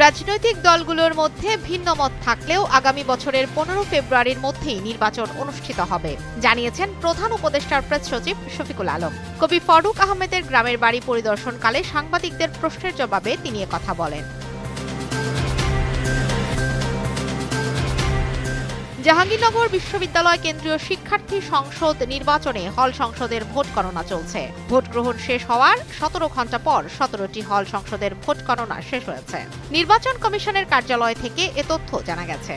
রাজনৈতিক দলগুলোর মধ্যে ভিন্ন মত থাকলেও আগামী বছরের 15 ফেব্রুয়ারির মধ্যেই নির্বাচন অনুষ্ঠিত হবে, জানিয়েছেন প্রধান উপদেষ্টার প্রেস সচিব শফিকুল আলম। কবি ফারুক আহমেদের গ্রামের বাড়ি পরিদর্শনকালে সাংবাদিকদের প্রশ্নের জবাবে তিনি একথা বলেন। জাহাঙ্গীরনগর বিশ্ববিদ্যালয় কেন্দ্রীয় শিক্ষার্থী সংসদ নির্বাচনে হল সংসদের ভোট গণনা চলছে। ভোট গ্রহণ শেষ হওয়ার 17 ঘণ্টা পর 17টি হল সংসদের ভোট গণনা শেষ হয়েছে। নির্বাচন কমিশনের কার্যালয় থেকে এ তথ্য জানা গেছে।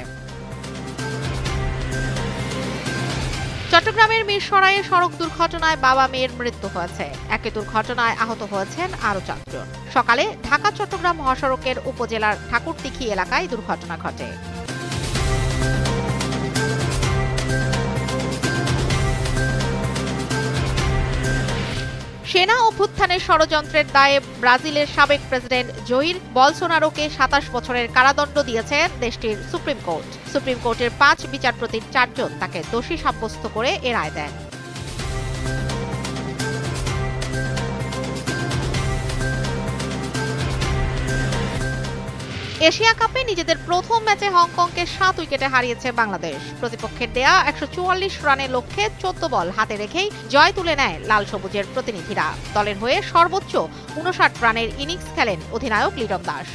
চট্টগ্রামের মিরসরাইয়ে সড়ক দুর্ঘটনায় বাবা মেয়ের মৃত্যু হয়েছে। একই দুর্ঘটনায় আহত হয়েছেন আরও 4 জন। সকালে ঢাকা চট্টগ্রাম মহাসড়কের উপজেলার ঠাকুরদিঘি এলাকায় দুর্ঘটনা ঘটে। সেনা অভ্যুত্থানের ষড়যন্ত্রের দায়ে ব্রাজিলের সাবেক প্রেসিডেন্ট জহির বলসোনারোকে 27 বছরের কারাদণ্ড দিয়েছে দেশটির সুপ্রিম কোর্ট। সুপ্রিম কোর্টের 5 বিচারপতির 4 জন তাকে দোষী সাব্যস্ত করে এ রায় দেন। এশিয়া কাপে নিজেদের প্রথম ম্যাচে হংকংকে 7 উইকেটে হারিয়েছে বাংলাদেশ। প্রতিপক্ষের দেয়া 144 রানের লক্ষ্যে 14 বল হাতে রেখেই জয় তুলে নেয় লাল সবুজের প্রতিনিধিরা। দলের হয়ে সর্বোচ্চ 59 রানের ইনিংস খেলেন অধিনায়ক লিটন দাস।